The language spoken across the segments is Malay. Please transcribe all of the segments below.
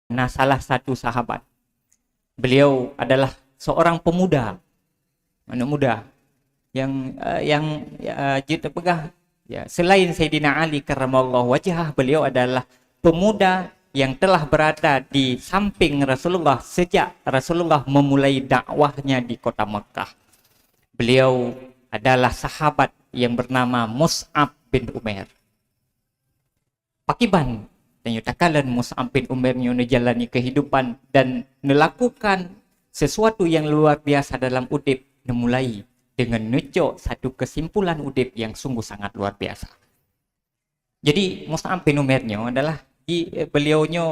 Nah, salah satu sahabat. Beliau adalah seorang pemuda, anak muda yang kita pegang ya, selain Sayyidina Ali karramallahu wajhah, beliau adalah pemuda yang telah berada di samping Rasulullah sejak Rasulullah memulai dakwahnya di kota Mekah. Beliau adalah sahabat yang bernama Mus'ab bin Umair. Pakiban dan yutakalan Mus'ab bin Umair jalani kehidupan dan melakukan sesuatu yang luar biasa dalam udip, memulai dengan nucuk satu kesimpulan udip yang sungguh sangat luar biasa. Jadi Mus'ab bin Umair adalah beliaunya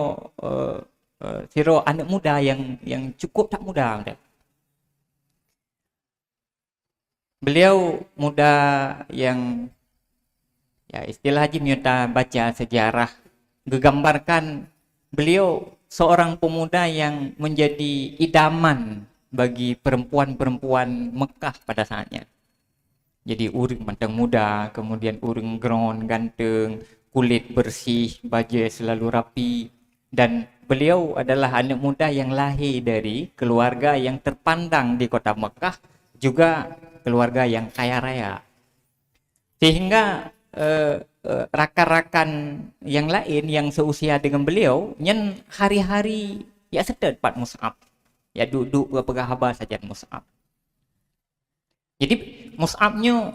siro anak muda yang cukup tak muda. Beliau muda yang ya istilah haji kita baca sejarah menggambarkan beliau seorang pemuda yang menjadi idaman bagi perempuan-perempuan Mekah pada saatnya. Jadi urang mantang muda, kemudian urang ground ganteng, kulit bersih, baju selalu rapi, dan beliau adalah anak muda yang lahir dari keluarga yang terpandang di kota Mekah, juga keluarga yang kaya raya. Sehingga rakan-rakan yang lain yang seusia dengan beliau nyen hari-hari ya sedet pat Mus'ab. Ya duduk berpegang habar saja Mus'ab. Jadi Mus'abnya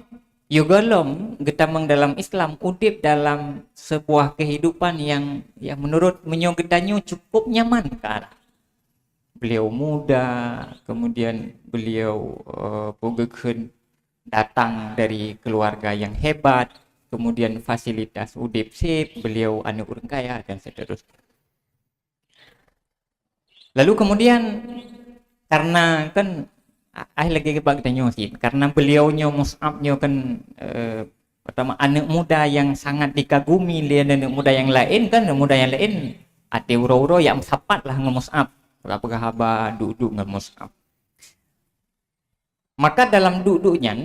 Yugolom getamang dalam Islam udip dalam sebuah kehidupan yang menurut menyogedannya cukup nyaman kan. Beliau muda, kemudian beliau datang dari keluarga yang hebat, kemudian fasilitas udip sip, beliau anak orang kaya dan seterusnya. Lalu kemudian karena kan lagi tanya sih, karena beliaunya Mus'abnya kan pertama anak muda yang sangat dikagumi oleh anak muda yang lain kan, anak muda yang lain ada uro-uro yang sapat lah dengan Mus'ab, berapa kabar duduk dengan Mus'ab. Maka dalam duduknya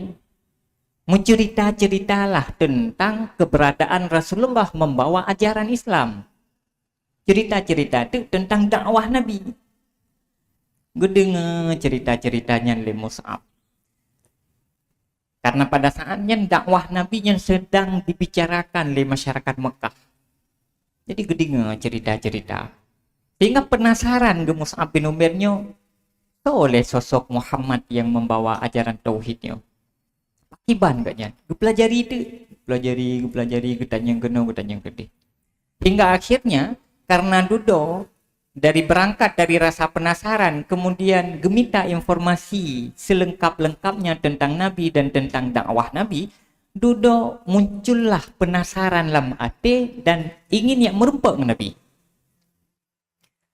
mencerita-ceritalah tentang keberadaan Rasulullah membawa ajaran Islam. Cerita-cerita itu tentang dakwah Nabi. Gue dengar cerita-ceritanya oleh Mus'ab. Karena pada saatnya dakwah Nabi yang sedang dibicarakan oleh masyarakat Mekah. Jadi gue dengar cerita-cerita. Sehingga penasaran ke Mus'ab bin Umairnya oleh sosok Muhammad yang membawa ajaran tauhidnya. Pakiban katnya. Gue pelajari itu. Gue pelajari, gue tanya yang gede. Hingga akhirnya karena duduk dari berangkat dari rasa penasaran, kemudian gemita informasi selengkap-lengkapnya tentang Nabi dan tentang dakwah Nabi, duduk muncullah penasaran dalam hati dan ingin yang merempak Nabi.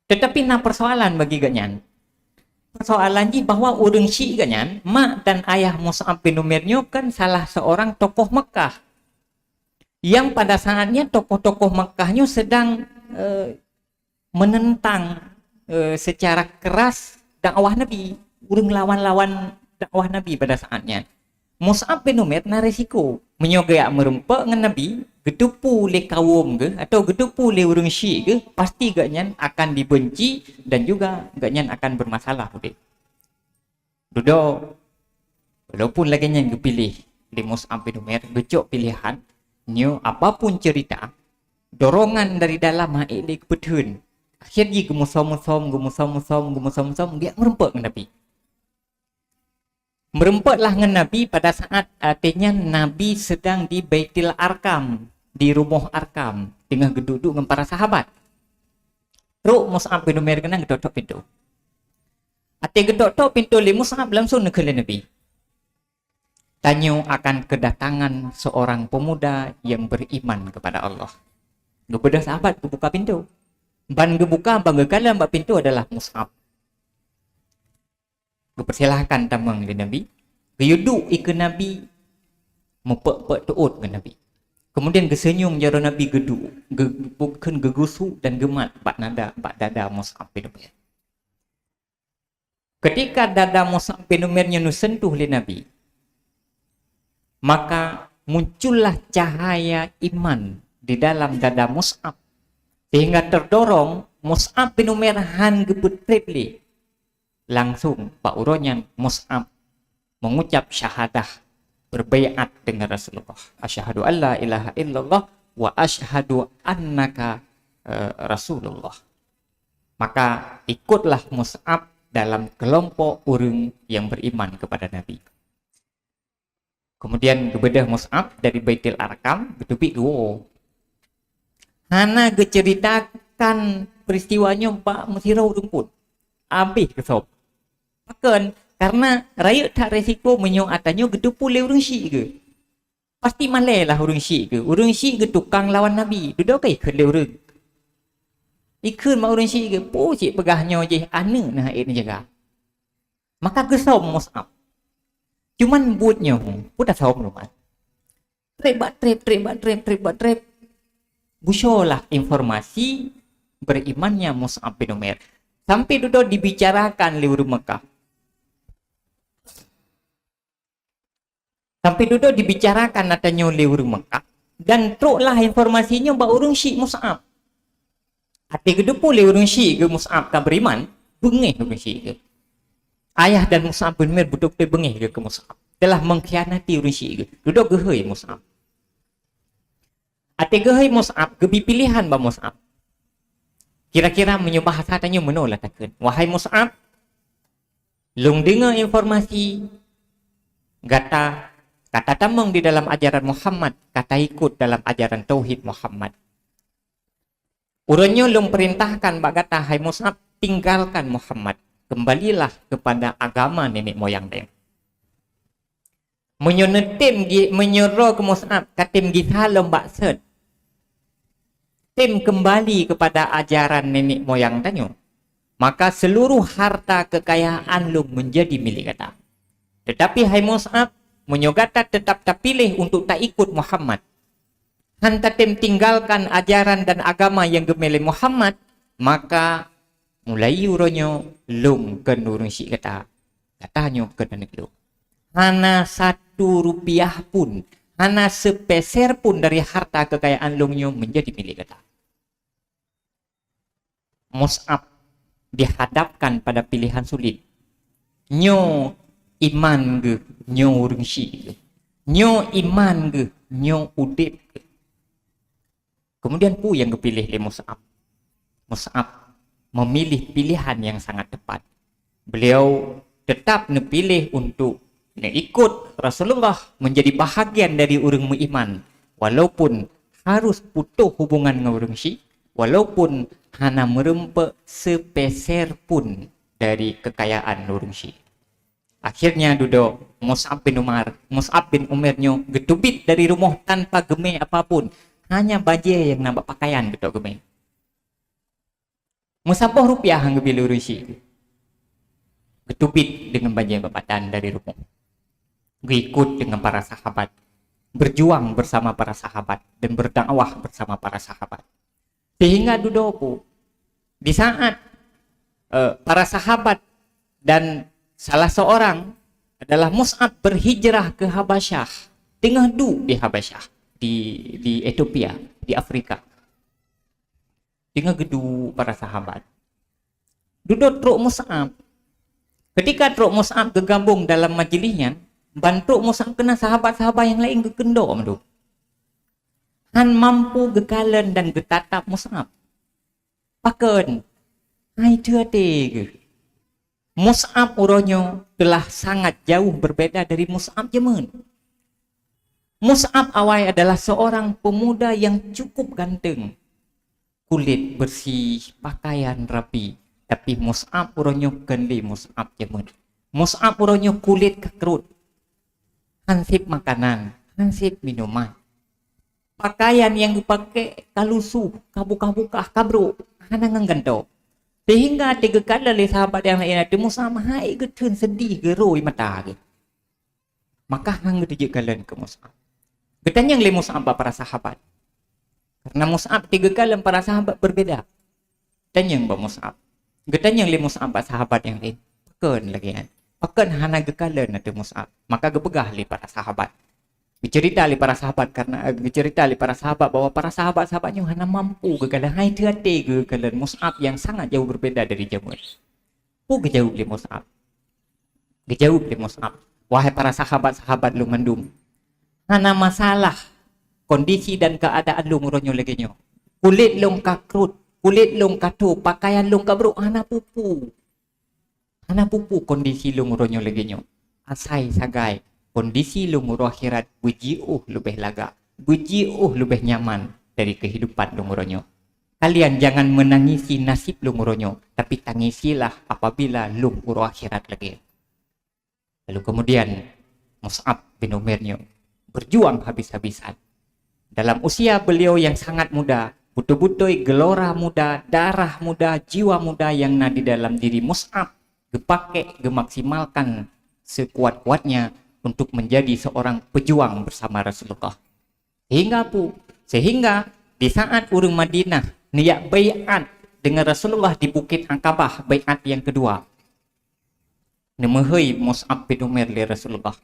Tetapi nah persoalan bagi ganyan. Persoalan ini bahwa orang Syi'i ganyan, mak dan ayah Mus'ab bin Umairnya kan salah seorang tokoh Mekah. Yang pada saatnya tokoh-tokoh Mekahnya sedang menentang secara keras dakwah Nabi, urung lawan-lawan dakwah Nabi pada saatnya. Mus'ab bin Umair na resiko menyogayak merempak dengan Nabi, getupu le kaum ke atau getupu le urung Syi'i ke, pasti gaknya akan dibenci dan juga gaknya akan bermasalah udah. Duduk walaupun lagi yang dipilih di Mus'ab bin Umair, gecok pilihan nyo apapun cerita dorongan dari dalam hati kepetun. Akhirnya gemusom-musom dia merempak dengan Nabi. Merempaklah dengan Nabi pada saat artinya Nabi sedang di Baitul Arkam, di rumah Arkam dengan geduduk dengan para sahabat. Ruk Mus'ab bin Umair kena gedok pintu. Ati gedok pintu li Mus'ab langsung ke Nabi. Tanya akan kedatangan seorang pemuda yang beriman kepada Allah. Kepada sahabat buka pintu. Ban gebuka bangga mbak pintu adalah Mus'ab. Persilahkan tamang di Nabi. Geyuduk ke Nabi. Mepek-pek tuut ke Nabi. Kemudian kesenyum jaro Nabi geduk. Bukan gegusuk dan gemat bak dada Mus'ab bin Umair. Ketika dada Mus'ab bin Umairnya sentuh oleh Nabi, maka muncullah cahaya iman di dalam dada Mus'ab. Sehingga terdorong Mus'ab bin Umair han gebetrip li. Langsung Pak Uronyan Mus'ab mengucap syahadah, berbaiat dengan Rasulullah. Asyhadu alla ilaha illallah wa asyhadu annaka Rasulullah. Maka ikutlah Mus'ab dalam kelompok orang yang beriman kepada Nabi. Kemudian kebedah Mus'ab dari Baitul Arqam getubik go. Hana geceritakan peristiwanya Pak Musirau rumput. Habis kesop. Makan karena rakyat tak resiko menyong atanyo gedupu le urang Syik ke. Pasti malai lah urang Syik ke. Urang Syik ke tukang lawan Nabi. Duduk ke ikut le urang. Ikut mak urang Syik ke. Po cik pegahnya je ana nah air ni jaga. Maka gesom Mus'ab. Cuman buatnya pun dah tahu belum. Trep. Busyolah informasi berimannya Mus'ab bin Umair. Sampai duduk dibicarakan di urang Mekah. Sampai duduk dibicarakan natanya di urang Mekah. Dan teruklah informasinya bahawa urang Syik Mus'ab. Hati kedepu le urang Syik ke Mus'ab tak beriman. Bengih urang Syik ke. Ayah dan Mus'ab bin Umair betul-betul bengih ke Mus'ab. Telah mengkhianati urang Syik ke. Duduk gehoi Mus'ab. Hati gehoi Mus'ab. Gebi pilihan bah Mus'ab. Kira-kira menyubah hasatanya menolak takkan. Wahai Mus'ab. Long dengar informasi. Kata tamang di dalam ajaran Muhammad. Kata ikut dalam ajaran Tauhid Muhammad. Urangnya long perintahkan bak kata, hai Mus'ab, tinggalkan Muhammad. Kembalilah kepada agama nenek moyang dia. Menyuruh ke Mus'ab, katim gisalom bak set. Tim kembali kepada ajaran nenek moyang tanya. Maka seluruh harta kekayaan lu menjadi milik kata. Tetapi hai Mus'ab, menyogata tetap tak pilih untuk tak ikut Muhammad. Hanta tim tinggalkan ajaran dan agama yang gemilih Muhammad, maka mulai uronyo lung ke nurung Syik kata. Katanya ke nenek lu. Hana 1 rupiah pun, hana sepeser pun dari harta kekayaan lungnya menjadi milik kata. Mus'ab dihadapkan pada pilihan sulit. Nyo iman ke, nyo urang Syik ke. Nyo iman ke, nyo udip ke. Kemudian pu yang kepilih oleh Mus'ab. Mus'ab memilih pilihan yang sangat tepat. Beliau tetap nepilih untuk ikut Rasulullah menjadi bahagian dari orang beriman. Walaupun harus putus hubungan dengan orang Syik. Walaupun hanya merempek sepeser pun dari kekayaan orang Syik. Akhirnya duduk Mus'ab bin Umairnya getubit dari rumah tanpa gemeh apapun. Hanya baju yang nampak pakaian gedok gemeh. Musabah rupiah yang gebili orang Syik. Getubit dengan baju yang berpatan dari rumah. Ikut dengan para sahabat. Berjuang bersama para sahabat. Dan berdakwah bersama para sahabat. Sehingga duduk di saat para sahabat dan salah seorang adalah Mus'ab berhijrah ke Habasyah. Tengah di Habasyah. Di Ethiopia, di Afrika. Tengah gedu para sahabat. Duduk truk Mus'ab. Ketika truk Mus'ab gegabung dalam majlisnya, bantu Mus'ab kena sahabat-sahabat yang lain gekendok madu. Han mampu gekalan dan getatap Mus'ab. Paken. Hai tuate. Mus'ab uronyo telah sangat jauh berbeda dari Mus'ab Yemen. Mus'ab awal adalah seorang pemuda yang cukup ganteng. Kulit bersih, pakaian rapi. Tapi Mus'ab uronyo kendi Mus'ab Yemen. Mus'ab uronyo kulit kekerut. Hansip makanan, hansip minuman. Pakaian yang dipakai kalusu, kabuk-kabukah, kabro, hanangan gantau. Sehingga 3 kali oleh sahabat yang lain ada Mus'ab hai getun sedih geroi mata ke. Maka hang dijek kalian ke Mus'ab. Getanya yang Mus'ab para sahabat. Karena Mus'ab 3 kali para sahabat berbeda. Tanya yang Mus'ab. Getanya yang Mus'ab sahabat yang lain. Pakan lagi kan. Pakan hana gekalan ada Mus'ab. Maka gebegah li para sahabat. Bercerita li para sahabat bahwa para sahabat-sahabatnya hanya mampu kegalan hai hati kegalan Mus'ab yang sangat jauh berbeda dari Jamur. Gejauh li Mus'ab. Wahai para sahabat-sahabat lu mendum. Hana masalah kondisi dan keadaan lu nguronyo legenyo. Kulit lu kakrut, kulit lu katu, pakaian lu kabruk hana pupu. Kondisi lu nguronyo legenyo. Asai sagai. Kondisi lu nguro akhirat bujiuh lebih laga, bujiuh lebih nyaman dari kehidupan lu nguronyo. Kalian jangan menangisi nasib lu nguronyo, tapi tangisilah apabila lu nguro akhirat lagi. Lalu kemudian Mus'ab bin Umairnya berjuang habis-habisan. Dalam usia beliau yang sangat muda, butuh-butuh gelora muda, darah muda, jiwa muda yang ada di dalam diri Mus'ab dipakai, gemaksimalkan sekuat-kuatnya untuk menjadi seorang pejuang bersama Rasulullah. Sehingga di saat urang Madinah niat baiat dengan Rasulullah di Bukit Aqabah, baiat yang kedua. Nemehoi Mus'ab bin Umair li Rasulullah.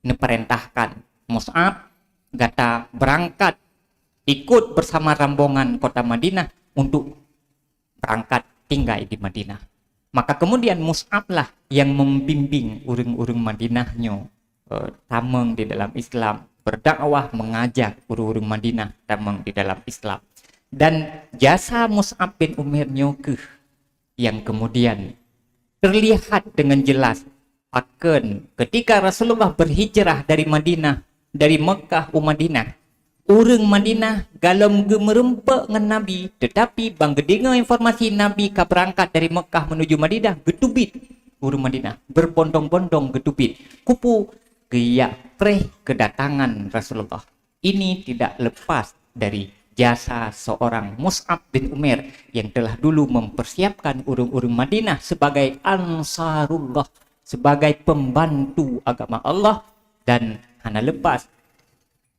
Neperintahkan Mus'ab gata berangkat ikut bersama rombongan kota Madinah untuk berangkat tinggal di Madinah. Maka kemudian Mus'ab lah yang membimbing urang-urang Madinahnya tameng di dalam Islam, berdakwah mengajak urang-urang Madinah tameng di dalam Islam. Dan jasa Mus'ab bin Umair nyokeh yang kemudian terlihat dengan jelas akan ketika Rasulullah berhijrah dari Madinah, dari Mekah ke Madinah, urang Madinah galom gemerempe dengan Nabi, tetapi bang gedengar informasi Nabi ka berangkat dari Mekah menuju Madinah, getubit urang Madinah, berbondong-bondong getubit. Kupu geyak preh kedatangan Rasulullah. Ini tidak lepas dari jasa seorang Mus'ab bin Umair yang telah dulu mempersiapkan urang-urang Madinah sebagai ansarullah, sebagai pembantu agama Allah, dan hanya lepas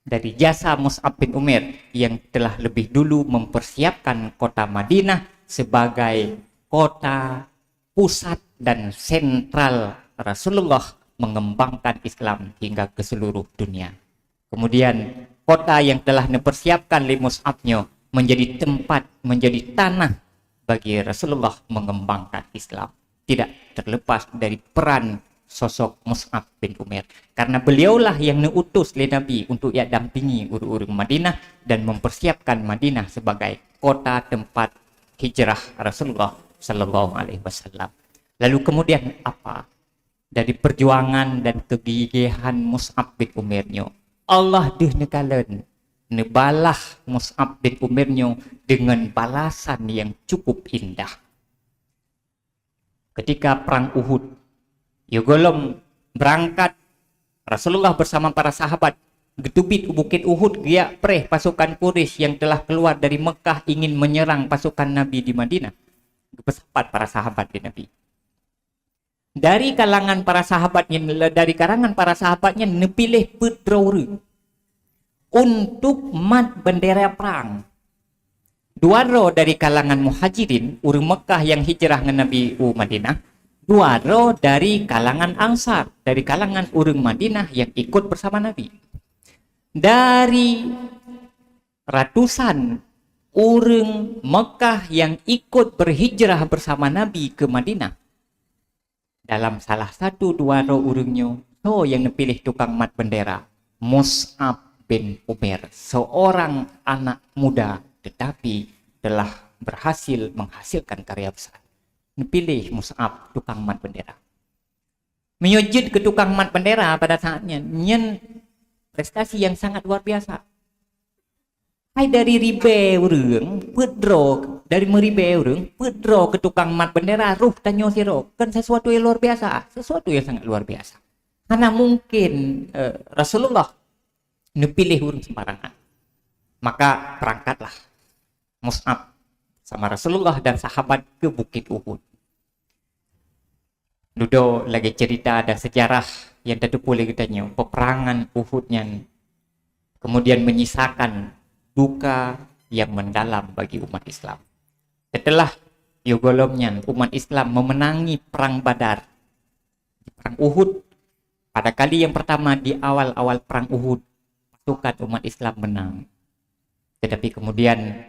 dari jasa Mus'ab bin Umair yang telah lebih dulu mempersiapkan kota Madinah sebagai kota pusat dan sentral Rasulullah mengembangkan Islam hingga ke seluruh dunia. Kemudian kota yang telah dipersiapkan oleh Mus'abnya menjadi tempat, menjadi tanah bagi Rasulullah mengembangkan Islam. Tidak terlepas dari peran sosok Mus'ab bin Umair, karena beliaulah yang diutus oleh Nabi untuk ia dampingi urang-urang Madinah dan mempersiapkan Madinah sebagai kota tempat hijrah Rasulullah sallallahu alaihi wasallam. Lalu kemudian apa? Dari perjuangan dan kegigihan Mus'ab bin Umairnya, Allah nekalan nebalah Mus'ab bin Umairnya dengan balasan yang cukup indah. Ketika perang Uhud, Yogolom berangkat Rasulullah bersama para sahabat getubit bukit Uhud, giak preh pasukan Quraisy yang telah keluar dari Mekah ingin menyerang pasukan Nabi di Madinah. Bersahabat para sahabat di Nabi. Dari kalangan para sahabatnya nepilih pedrawre untuk mat bendera perang. Dua ro dari kalangan muhajirin urang Mekah yang hijrah dengan Nabi Madinah, dua ro dari kalangan Ansar, dari kalangan urang Madinah yang ikut bersama Nabi. Dari ratusan urang Mekah yang ikut berhijrah bersama Nabi ke Madinah, dalam salah satu dua ro urangnya yang dipilih tukang mat bendera, Mus'ab bin Umair, seorang anak muda tetapi telah berhasil menghasilkan karya besar. Dipilih Mus'ab tukang mat bendera. Menyujud ke tukang mat bendera pada saatnya nyen prestasi yang sangat luar biasa. Hai dari ribe urang pedro, dari meribe urang pedro ke tukang mat bendera ruh tanyo siro, kan sesuatu yang luar biasa, sesuatu yang sangat luar biasa. Karena mungkin Rasulullah nepilih urang sembarangan. Maka berangkatlah Mus'ab sama Rasulullah dan sahabat ke Bukit Uhud. Dudo lagi cerita ada sejarah yang tertupu lagi tanya peperangan Uhudnya, kemudian menyisakan duka yang mendalam bagi umat Islam. Setelah yogolomnya umat Islam memenangi perang Badar, perang Uhud, pada kali yang pertama di awal-awal perang Uhud, pasukan umat Islam menang. Tetapi kemudian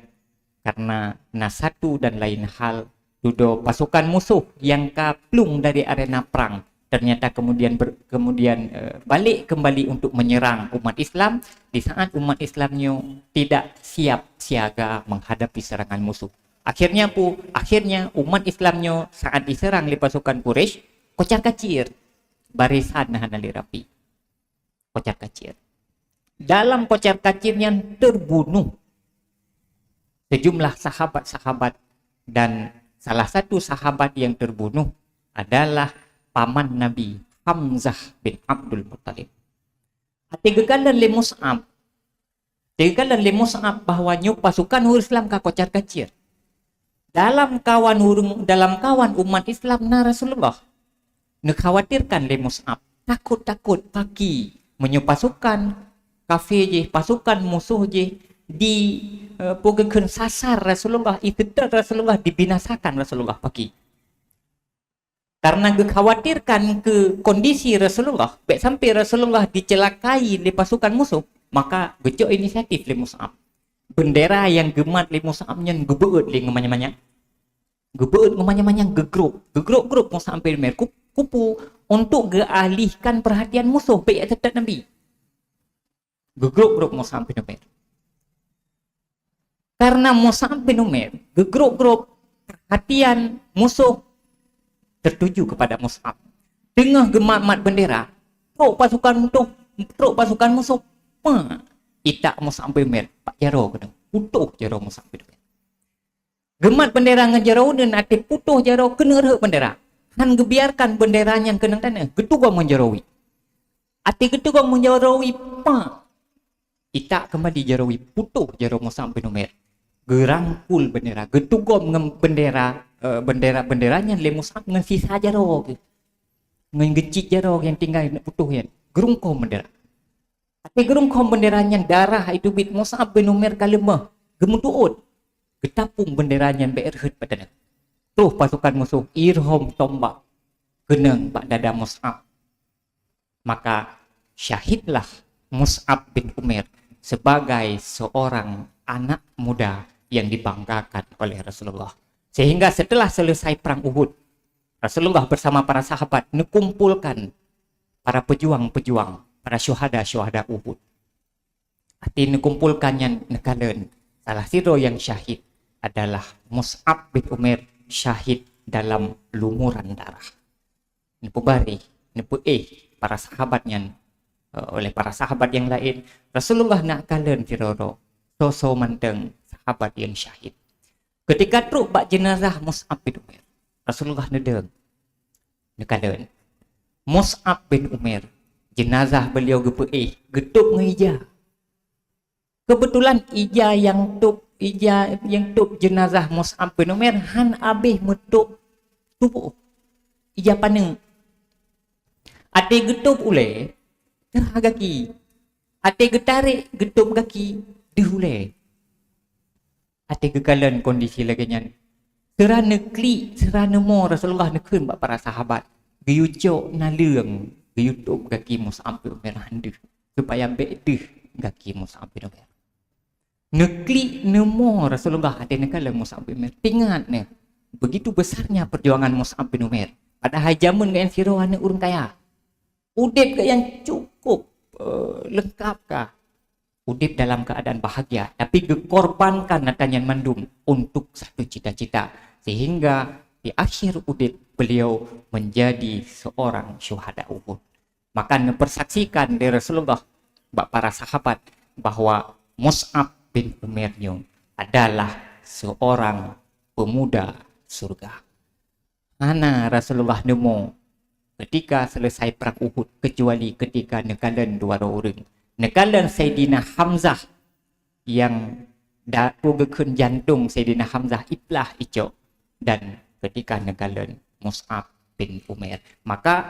karena satu dan lain hal, dudo pasukan musuh yang kaplung dari arena perang ternyata kemudian balik kembali untuk menyerang umat Islam di saat umat Islamnya tidak siap siaga menghadapi serangan musuh. Akhirnya umat Islamnya saat diserang oleh pasukan Quraisy kocar kacir, barisan hanali rapi, kocar kacir. Dalam kocar kacirnya terbunuh sejumlah sahabat-sahabat, dan salah satu sahabat yang terbunuh adalah paman Nabi Hamzah bin Abdul Muttalib. Tegalan le Mus'ab bahwa pasukan Islam ka kocar kacir. Dalam kawan umat Islam na Rasulullah nekhawatirkan le Mus'ab, takut pagi pasukan kafir je, pasukan musuh je di pugakan sasar Rasulullah, itedar Rasulullah, dibinasakan Rasulullah pagi. Karena dikhawatirkan ke kondisi Rasulullah, baik sampai Rasulullah dicelakai di pasukan musuh, maka gejok inisiatif le Mus'ab. Bendera yang gemat le Mus'ab nyen gebeut le ngemanya-manya. Gebeut ngemanya-manya gegrup Mus'ab bin Umair kupu untuk gealihkan perhatian musuh baik tetap Nabi. Gegrup Mus'ab bin Umair. Karena Mus'ab bin Umair gegrup perhatian musuh tertuju kepada Mus'ab. Tengah gemat-mat bendera, truk pasukan musuh, itak Mus'ab bin Umair, Pak Jaro kena, putuh Jaro Mus'ab bin Umair. Gemat bendera ngejaro dan ati putuh Jaro kena rek bendera. Han gebiarkan benderanya kena tanah, getugam menjarawi. Ati getugam menjarawi, itak kembali jarawi, putuh Jaro Mus'ab bin Umair. Gerangkul bendera, getugom benderanya le Mus'ab ngan sisa jaro, ngan gecik jaro yang tinggal nak putuh yan, gerungkom bendera. Tapi gerungkom benderanya darah itu bit Mus'ab bin Umair kalemah, gemutuut, getapung benderanya berhut pada tuh pasukan musuh irhom tombak geneng pak dada Mus'ab. Maka syahidlah Mus'ab bin Umair sebagai seorang anak muda yang dibanggakan oleh Rasulullah. Sehingga setelah selesai perang Uhud, Rasulullah bersama para sahabat mekumpulkan para pejuang-pejuang, para syuhada Uhud. Arti mekumpulkannya nekalen. Salah siro yang syahid adalah Mus'ab bin Umair, syahid dalam lumuran darah. Para sahabatnya oleh para sahabat yang lain, Rasulullah nak kalen firoro soso manteng sahabat yang syahid. Ketika truk bak jenazah Mus'ab bin Umair, Rasulullah nekalen Mus'ab bin Umair, jenazah beliau getuk ngija. Kebetulan ija yang tuk jenazah Mus'ab bin Umair han abih metuk tubuh ija paneng. Ate getuk ule terhagaki, ate getarik getuk gaki dihule. Ate gegalan kondisi laginya. Serana mo Rasulullah nekun bak para sahabat. Geyucok na leung, geyutuk gaki Mus'ab bin Umair handu supaya bedeh gaki Mus'ab bin Umair. Neklik nemo Rasulullah ada nekala Mus'ab bin Umair. Tingat ne, begitu besarnya perjuangan Mus'ab bin Umair. Padahal zaman dengan sirohana urang kaya. Udip ke yang cukup lengkap kah? Udip dalam keadaan bahagia, tapi dikorbankan natanya mandum untuk satu cita-cita, sehingga di akhir udip beliau menjadi seorang syuhada Uhud. Maka mempersaksikan dari Rasulullah para sahabat bahwa Mus'ab bin Umair adalah seorang pemuda surga. Mana Rasulullah nemu ketika selesai perang Uhud, kecuali ketika nekalan dua orang. Nekalan Sayyidina Hamzah yang pugekeun jantung Sayyidina Hamzah iplah ico, dan ketika nekalan Mus'ab bin Umair. Maka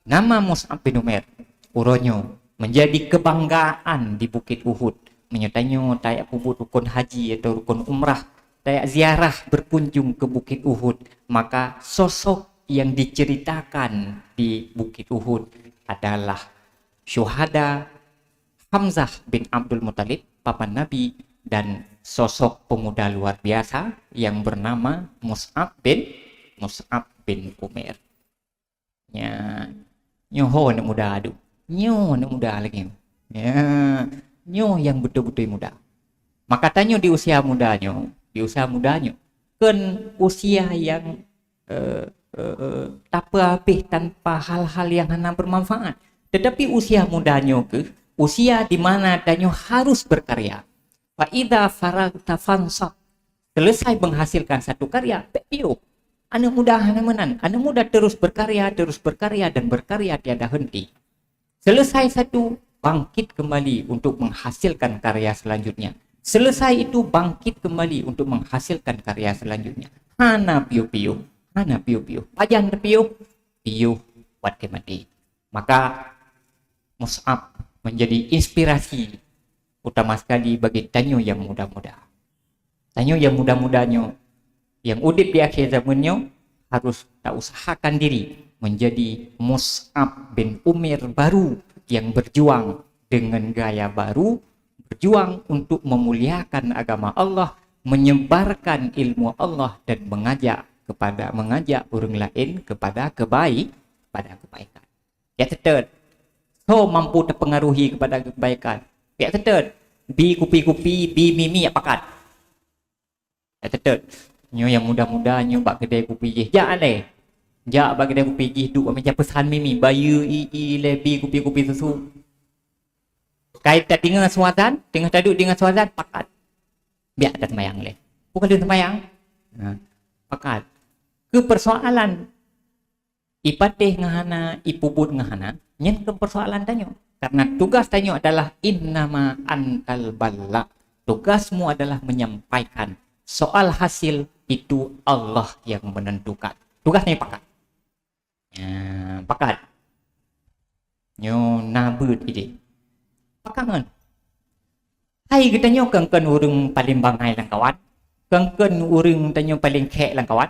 nama Mus'ab bin Umair uronyo menjadi kebanggaan di Bukit Uhud. Menyertanyo tayak kubur rukun haji atau rukun umrah, tayak ziarah berkunjung ke Bukit Uhud. Maka sosok yang diceritakan di Bukit Uhud adalah syuhada Hamzah bin Abdul Muthalib, paman Nabi, dan sosok pemuda luar biasa yang bernama Mus'ab bin Umair. Ya, nyoho anak muda aduh. Nyo anak muda lagi. Ya, nyo yang betul-betul muda. Maka tanya di usia mudanya, kan usia yang tak habis tanpa hal-hal yang hanya bermanfaat. Tetapi usia mudanya usia di mana tanya harus berkarya. Fa idza faragta fansab. Selesai menghasilkan satu karya, pio. Anak muda anak muda terus berkarya dan berkarya tiada henti. Selesai satu, bangkit kembali untuk menghasilkan karya selanjutnya. Selesai itu bangkit kembali untuk menghasilkan karya selanjutnya. Hana piu-piu. Pajang piu buat kemati. Maka Mus'ab menjadi inspirasi utama sekali bagi tanyo yang muda-muda. Tanyo yang muda-mudanya, yang udip di akhir zamannya, harus tak usahakan diri menjadi Mus'ab bin Umair baru yang berjuang dengan gaya baru, berjuang untuk memuliakan agama Allah, menyebarkan ilmu Allah dan mengajak orang lain kepada kebaikan. Ya tetap, so mampu terpengaruhi kepada kebaikan. Ya tetap, bi kupi-kupi, bi mimi apakat. Ya tetap, nyo yang muda-muda nyo bak kedai kupi je. Jak bak kedai kupi je duk macam pesan mimi, bayu lebi kupi-kupi susu. Kait tak dengar suazan, tengah duduk dengan suazan, pakat. Biar tak semayang leh. Bukan dia semayang. Pakat. Ke persoalan ipateh ngahana, ipubut ngahana, nyen ke persoalan tanyo. Karena tugas tanyo adalah innama antal balla. Tugasmu adalah menyampaikan. Soal hasil itu Allah yang menentukan. Tugasnya pakat. Pakat. Nyo nabut ide. Pakangan. Hai kita nyo kengken urang paling bangai lang kawan. Kengken urang tanyo paling kek lang kawan.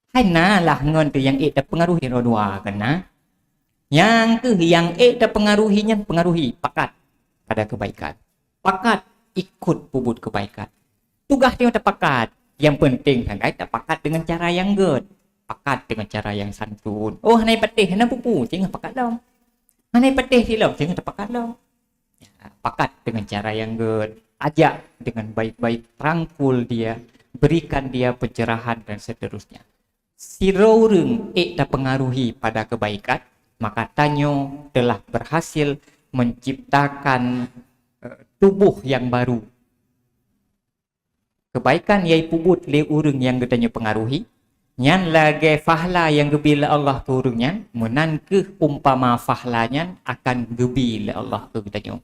Hai na lah ngon tu yang tak pengaruhi rodua kena. Yang tak pengaruhi pakat pada kebaikan. Pakat ikut pubut kebaikan. Tugas dia tak pakat. Yang penting kan tak pakat dengan cara yang good. Pakat dengan cara yang santun. Oh, hanai patih, hanai pupu, jangan pakat dong. Hanai patih silau, jangan terpakat dong. Ya, pakat dengan cara yang good. Ajak dengan baik-baik, rangkul dia, berikan dia pencerahan dan seterusnya. Si orang tak pengaruhi pada kebaikan, maka tanyo telah berhasil menciptakan tubuh yang baru. Kebaikan yai pubut le urang yang getanyo pengaruhi. Nyan lagi fahla yang gebila Allah ke urangnya, menan ke umpama fahlanya akan gebila Allah ke getanyo.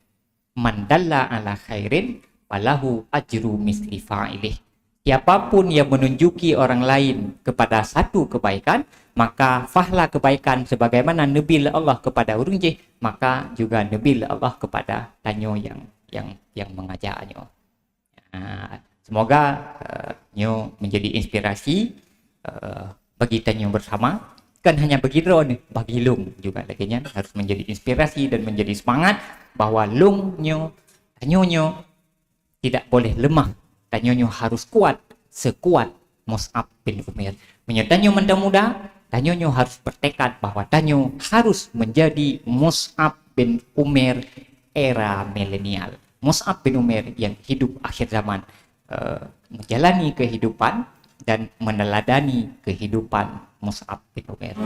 Man dalla ala khairin falahu ajru misli fa'ilih. Siapapun yang menunjuki orang lain kepada satu kebaikan, maka fahla kebaikan sebagaimana nebil Allah kepada urang je, maka juga nebil Allah kepada tanyo yang mengajaknya. Semoga nyo menjadi inspirasi bagi tanyo bersama. Kan hanya bagi drone, bagi lung juga lagi harus menjadi inspirasi dan menjadi semangat bahwa lung nyo, tanyo nyo tidak boleh lemah. Tanyo nyo harus kuat sekuat Mus'ab bin Umair. Tanyo muda, tanyo nyo harus bertekad bahwa tanyo harus menjadi Mus'ab bin Umair era milenial. Mus'ab bin Umair yang hidup akhir zaman, menjalani kehidupan dan meneladani kehidupan Mus'ab bin Umair.